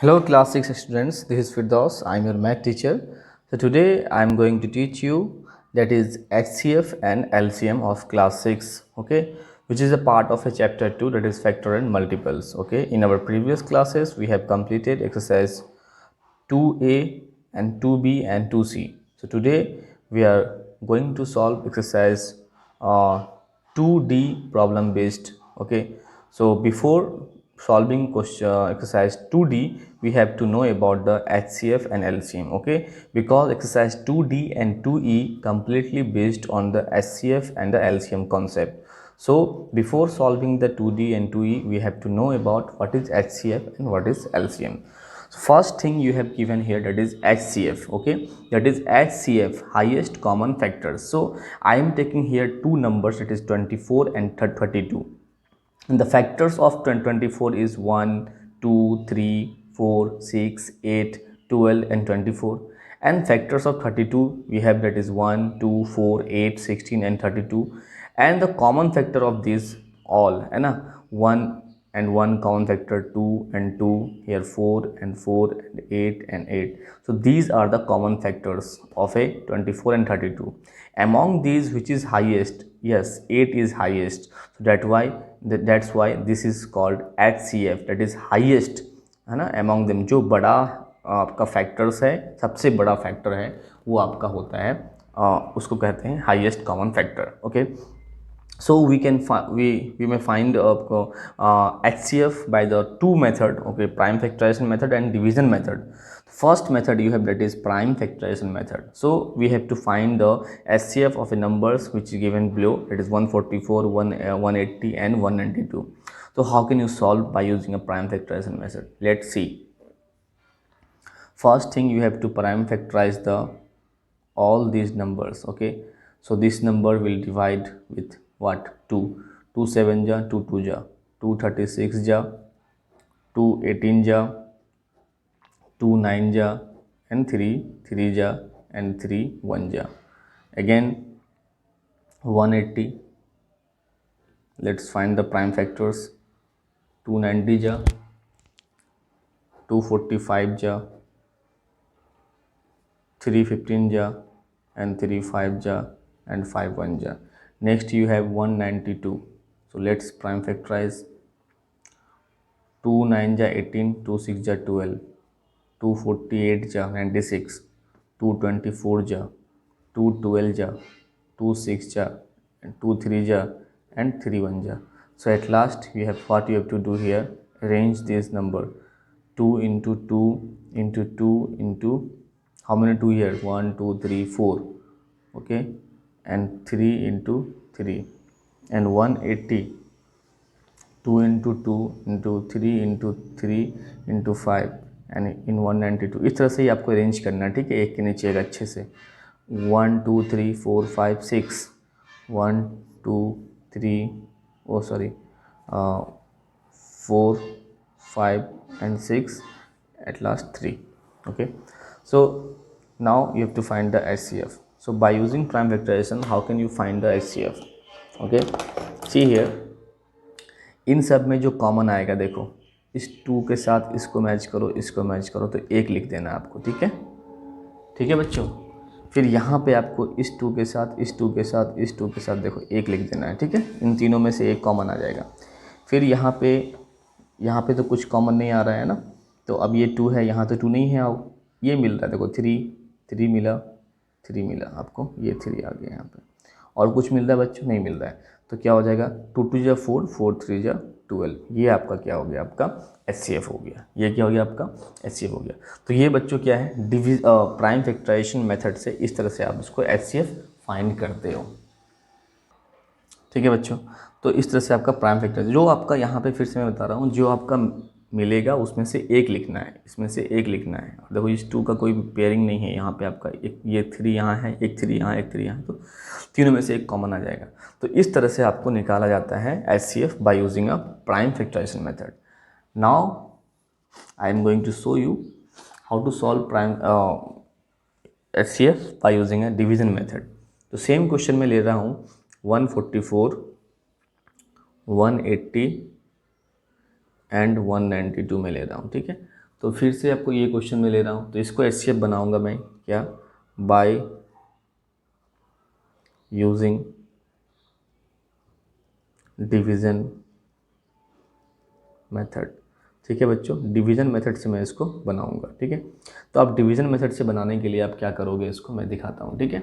Hello class 6 students, this is Firdaus, I am your math teacher. So today I am going to teach you that is HCF and LCM of class 6, okay, which is a part of a chapter 2 that is factor and multiples, okay. In our previous classes we have completed exercise 2A and 2B and 2C. So today we are going to solve exercise 2D problem based, okay. So before solving question exercise 2D we have to know about the HCF and LCM, okay, because exercise 2D and 2E completely based on the HCF and the LCM concept. So before solving the 2D and 2E we have to know about what is HCF and what is LCM. So first thing you have given here, that is HCF, okay, that is HCF, highest common factors. So I am taking here two numbers, it is 24 and 32, and the factors of 24 is 1, 2, 3, 4, 6, 8, 12 and 24, and factors of 32 we have, that is 1, 2, 4, 8, 16 and 32, and the common factor of these all है ना 1 and 1 common factor, 2 and 2, here 4 and 4 and 8 and 8. So these are the common factors of a 24 and 32. Among these which is highest, yes, 8 is highest, so that's why this is called HCF, that is highest है ना among them. जो बड़ा आपका factors है, सबसे बड़ा factor है वो आपका होता है उसको कहते हैं highest common factor, okay. So we may find HCF by the two method, okay, prime factorization method and division method. First method you have, that is prime factorization method. So we have to find the HCF of a numbers which is given below, that is 144, 180 and 192. So how can you solve by using a prime factorization method? Let's see. First thing you have to prime factorize the all these numbers, okay. So this number will divide with what? 2, 2 7 ja, 2 2 ja, 2 36 ja, 2 18 ja, 2 9 ja, and 3 3 ja, and 3 1 ja. Again 180, let's find the prime factors. 290 ja, 245 ja, 315 ja, and 3 5 ja, and 5 1 ja. Next you have 192. So let's prime factorize. 2 9 ja 18, 2 6 ja 12, 248 ja 96, 224 ja, 212 ja, 2 6 ja, and 2 3 ja, and 3 1 ja. So at last we have, what you have to do here, arrange this number 2 into 2 into 2 into how many 2 here, 1 2 3 4, okay, and 3 into 3, and 180, 2 into 2 into 3 into 3 into 5 and in 192. इस तरह से ही आपको arrange करना है, ठीक है, एक के नीचे एक अच्छे से. 1 2 3 4 5 6, 1 2 3, ओ sorry 4 5 and 6, at last 3, okay. So now you have to find the HCF. So by using prime factorization, how can you find the HCF? Okay, see here, इन सब में जो कॉमन आएगा, देखो इस 2 के साथ इसको मैच करो, इसको मैच करो, तो 1 लिख देना आपको, ठीक है, ठीक है बच्चों. फिर यहाँ पे आपको इस 2 के साथ, इस 2 के साथ, इस 2 के साथ देखो 1 लिख देना है, ठीक है. इन तीनों में से एक कॉमन आ जाएगा. फिर यहाँ पे तो कुछ कॉमन नहीं आ रहा है ना, तो अब ये 2 है, यहाँ तो 2 नहीं है, अब ये मिल रहा है, देखो 3 मिला, 3 मिला आपको, ये 3 आ गया यहाँ पे. और कुछ मिल रहा है बच्चों? नहीं मिल रहा है. तो क्या हो जाएगा, 2 2 जा 4, 4 3 जा 12, ये आपका क्या हो गया, आपका HCF हो गया. ये क्या हो गया, आपका HCF हो गया. तो ये बच्चों क्या है, प्राइम फैक्टराइजेशन मेथड से इस तरह से आप इसको HCF फाइंड करते हो, ठीक है बच्चों. तो इस तरह से आपका प्राइम फैक्टर, जो आपका यहाँ पे फिर से मैं बता रहा हूँ, जो आपका मिलेगा उसमें से एक लिखना है, इसमें से एक लिखना है. और देखो इस 2 का कोई पेयरिंग नहीं है यहाँ पे, आपका एक ये 3 यहाँ है, एक 3 यहाँ, एक 3 यहाँ, तो तीनों में से एक कॉमन आ जाएगा. तो इस तरह से आपको निकाला जाता है HCF by using a prime factorisation method. Now I am going to show you how to solve prime HCF by using a division method. तो सेम क्वेश्चन में ले रहा हूँ 144, 180 एंड 192 में ले रहा हूँ, ठीक है. तो फिर से आपको ये क्वेश्चन में ले रहा हूँ, तो इसको HCF बनाऊंगा मैं क्या, बाय यूजिंग डिवीज़न मेथड। ठीक है बच्चों, डिवीज़न मेथड से मैं इसको बनाऊंगा। ठीक है, तो आप डिवीज़न मेथड से बनाने के लिए आप क्या करोगे, इसको मैं दिखाता हूँ। ठीक है,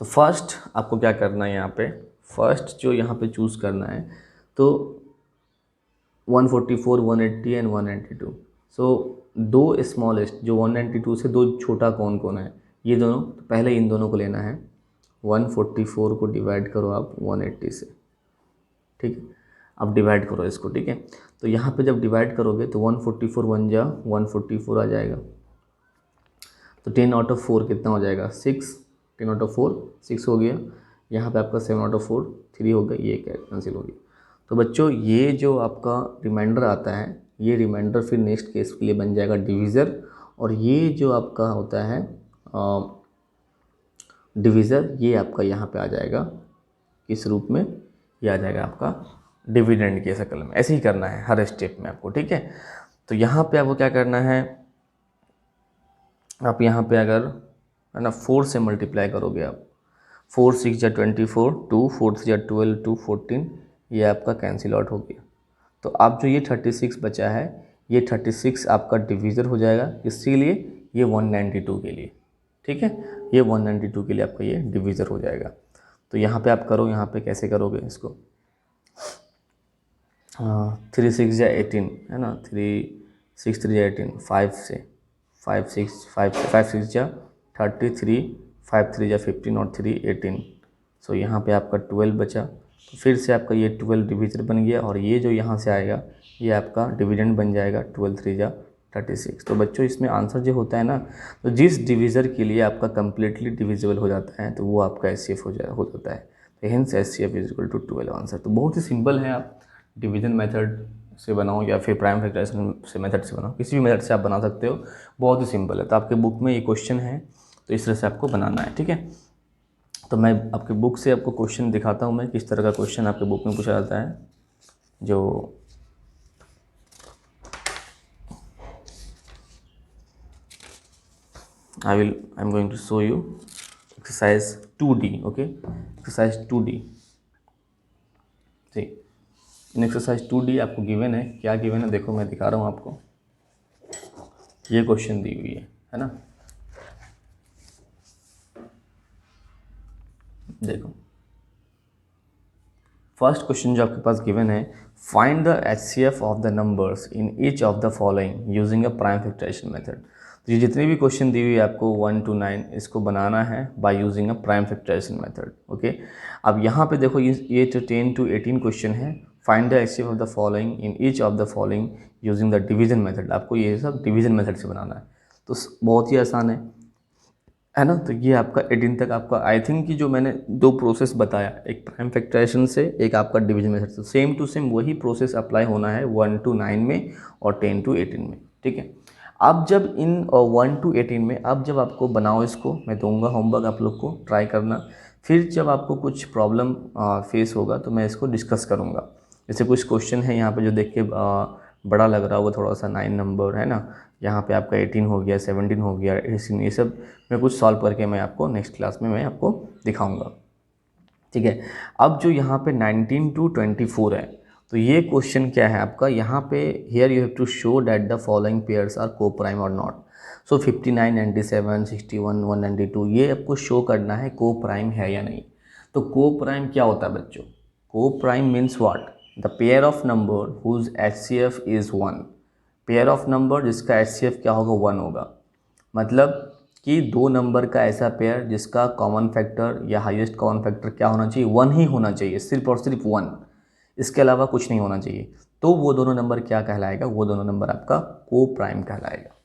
तो फर्स्ट आपको क्या करना है, यहाँ पे फर्स्ट जो यहाँ पे चूज़ करना है, तो 144, 180 एंड 192। सो दो स्मॉलेस्ट जो 192 से दो छोटा कौन कौन है, ये दोनों, तो पहले इन दोनों को लेना है। 144 को डिवाइड करो आप 180 से। ठीक है, अब डिवाइड करो इसको। ठीक है, तो यहाँ पे जब डिवाइड करोगे तो 144 1 जा 144 आ जाएगा। तो 10/4 कितना हो जाएगा, 6। 10/4 6 हो गया। यहाँ पे आपका 7/4 3 हो गया, ये कैंसिल हो गया। तो बच्चों ये जो आपका रिमाइंडर आता है, ये रिमाइंडर फिर नेक्स्ट केस के लिए बन जाएगा डिवीज़र, और ये जो आपका होता है डिवीज़र, ये आपका यहाँ पे आ जाएगा किस रूप में, ये आ जाएगा आपका डिविडेंड के शक्ल में। ऐसे ही करना है हर स्टेप में आपको। ठीक है, तो यहाँ पे आपको क्या करना है, आप यहाँ पे अगर है ना 4 से मल्टीप्लाई करोगे आप, 4 6 जा 24, 2 4 3 जा 12, 2 14, ये आपका कैंसिल आउट हो गया। तो अब जो ये 36 बचा है, ये 36 आपका डिवीज़र हो जाएगा, इसके लिए ये 192 के लिए। ठीक है, ये 192 के लिए आपका ये डिवीज़र हो जाएगा। तो यहाँ पे आप करो, यहाँ पे कैसे करोगे इसको, 3 6 जा 18 है ना, 3 6 3 जा 18, 5 से 5 6 5 6 जा 33, 5 3 जा 15 और 3 18। सो यहाँ पे आपका 12 बचा। तो फिर से आपका ये 12 डिवीज़र बन गया, और ये जो यहाँ से आएगा ये आपका डिविडेंड बन जाएगा, 12 3 जा 36। तो बच्चों इसमें आंसर जो होता है ना, तो जिस डिवीज़र के लिए आपका कम्प्लीटली डिविजिबल हो जाता है तो वो आपका HCF हो जाता है। तो hence HCF is equal to 12 answer. तो बहुत ही सिंपल है, आप डिवीज़न मेथड से बनाओ या फिर प्राइम फैक्टराइजेशन से मेथड से बनाओ, किसी भी मेथड से आप बना सकते हो, बहुत ही सिंपल है। तो आपके बुक में ये क्वेश्चन है, तो इस तरह से आपको बनाना है। ठीक है, तो मैं आपके बुक से आपको क्वेश्चन दिखाता हूँ, मैं किस तरह का क्वेश्चन आपके बुक में पूछा जाता है। जो I am going to show you exercise 2D। Okay, exercise 2D। ठीक, इन एक्सरसाइज 2D आपको गिवन है, क्या गिवन है देखो, मैं दिखा रहा हूँ आपको। ये क्वेश्चन दी हुई है ना, देखो फर्स्ट क्वेश्चन जो आपके पास गिवन है, find the HCF of the numbers in each of the following using a prime factorisation method. तो ये जितनी भी क्वेश्चन दी हुई है आपको 1 to 9, इसको बनाना है by using a prime factorisation method. Okay, अब यहाँ पे देखो ये तो 10 to 18 क्वेश्चन है। Find the HCF of the following in each of the following using the division method. आपको ये सब डिवीजन मेथड से बनाना है, तो बहुत ही आसान है ना। तो ये आपका 18 तक आपका, आई थिंक कि जो मैंने दो प्रोसेस बताया, एक प्राइम फैक्टराइजेशन से, एक आपका डिवीजन मेथड से, सेम टू सेम वही प्रोसेस अप्लाई होना है 1 to 9 में और 10 to 18 में। ठीक है, अब जब इन 1 to 18 में, अब जब आपको बनाओ, इसको मैं दूंगा होमवर्क, आप लोग को ट्राई करना। फिर जब आपको कुछ प्रॉब्लम फेस होगा तो मैं इसको डिस्कस करूँगा। जैसे कुछ क्वेश्चन है यहाँ पे जो देख के बड़ा लग रहा होगा थोड़ा सा, 9 नंबर है ना, यहाँ पे आपका 18 हो गया, 17 हो गया, 18, ये सब मैं कुछ सॉल्व करके मैं आपको नेक्स्ट क्लास में मैं आपको दिखाऊंगा। ठीक है, अब जो यहाँ पे 19 to 24 है, तो ये क्वेश्चन क्या है आपका, यहाँ पे here you have to show that the following pairs are co prime और नॉट। सो 59 97 61 192, ये आपको शो करना है को प्राइम है या नहीं। तो को प्राइम क्या होता है बच्चों, co prime means what, the pair of number whose HCF is 1। Pair of number जिसका HCF क्या होगा, 1 होगा। मतलब कि दो नंबर का ऐसा पेयर जिसका कॉमन फैक्टर या हाईएस्ट कॉमन फैक्टर क्या होना चाहिए, 1 ही होना चाहिए, सिर्फ और सिर्फ 1, इसके अलावा कुछ नहीं होना चाहिए। तो वो दोनों नंबर क्या कहलाएगा, वो दोनों नंबर आपका को प्राइम कहलाएगा,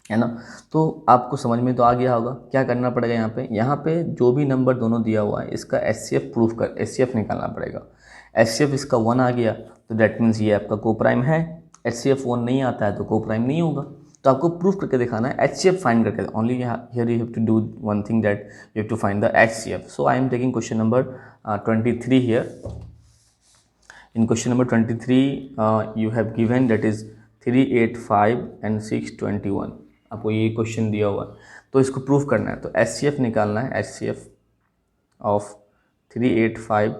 है ना। तो आपको समझ में तो आ गया होगा, क्या करना पड़ेगा यहाँ पे जो भी नंबर दोनों दिया हुआ है इसका HCF प्रूफ कर, HCF निकालना पड़ेगा। HCF इसका 1 आ गया तो दैट मीन्स ये आपका को प्राइम है। HCF 1 नहीं आता है तो को प्राइम नहीं होगा। तो आपको प्रूफ करके दिखाना है, HCF फाइंड करके। Only here you have to do one thing, that you have to find the HCF। So I am taking question number 23 here. In question number 23, you have given that is 385 and 621. आपको ये question दिया हुआ है, तो इसको proof करना है। तो HCF निकालना है, HCF ऑफ 385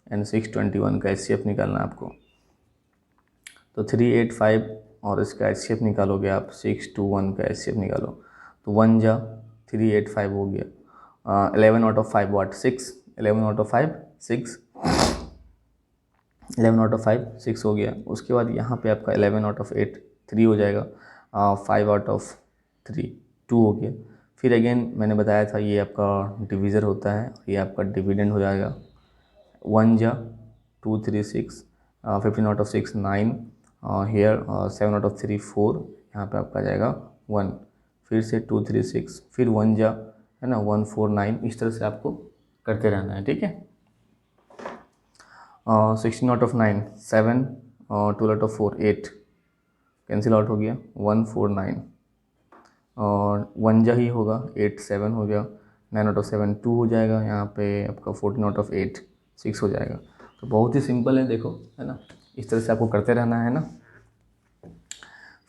एंड 621 का HCF निकालना है आपको। तो 385 और इसका HCF निकालोगे आप, 621 का HCF निकालो, तो 1 जा 385 हो गया। 11 out of 5 what 6, 11 out of 5 6, 11 out of 5 6 हो गया। उसके बाद यहाँ पे आपका 11 आउट ऑफ 8 3 हो जाएगा, 5 आउट ऑफ 3 2 हो गया। फिर अगेन मैंने बताया था ये आपका डिवीज़र होता है, ये आपका डिविडेंड हो जाएगा। 1 जा 2 3 6, 15 out of 6 9, here 7 out of 3 4, यहाँ पे आपका आ जाएगा 1, फिर से 2 3 6, फिर 1 जा है ना 1 4 9, इस तरह से आपको करते रहना है, ठीक है। 16 out of 9 7, 12 out of 4 8, cancel out हो गया, 1 4 9, और 1 जा ही होगा, 8 7 हो गया, 9 आउट ऑफ 7 2 हो जाएगा, यहाँ पे आपका 14 आउट ऑफ 8 6 हो जाएगा। तो बहुत ही सिंपल है, देखो है ना, इस तरह से आपको करते रहना है ना।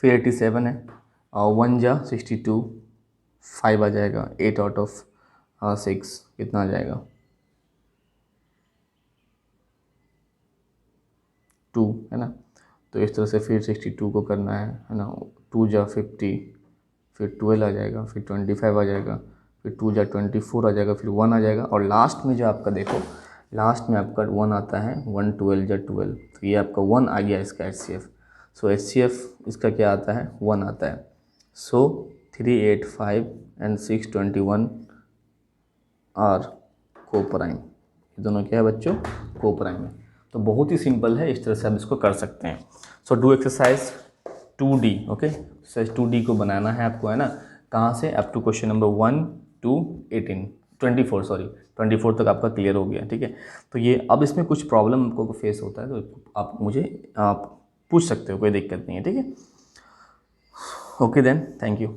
फिर 87 है, 1 जा 62, 5 आ जाएगा, 8 आउट ऑफ 6 कितना आ जाएगा 2, है ना। तो इस तरह से फिर 62 को करना है ना। 2 जा 50, फिर 12 आ जाएगा, फिर 25 आ जाएगा, फिर 2 जा 24 आ जाएगा, फिर 1 आ जाएगा, और लास्ट में जो आपका देखो लास्ट में आपका 1 आता है, 1 12 जा 12, तो ये आपका 1 आ गया इसका HCF। सो HCF इसका क्या आता है, 1 आता है। सो 385 एंड 621 आर कोप्राइम, ये दोनों क्या है बच्चों, कोप्राइम है। तो बहुत ही सिंपल है, इस तरह से आप इसको कर सकते हैं। So do exercise 2D, okay. Exercise 2D को बनाना है आपको, है ना, कहाँ से, up to question number 1 to 18 24 sorry 24 तक आपका क्लियर हो गया, ठीक है। तो ये अब इसमें कुछ प्रॉब्लम आपको फेस होता है तो आप मुझे आप पूछ सकते हो, कोई दिक्कत नहीं है, ठीक है। Okay then, thank you.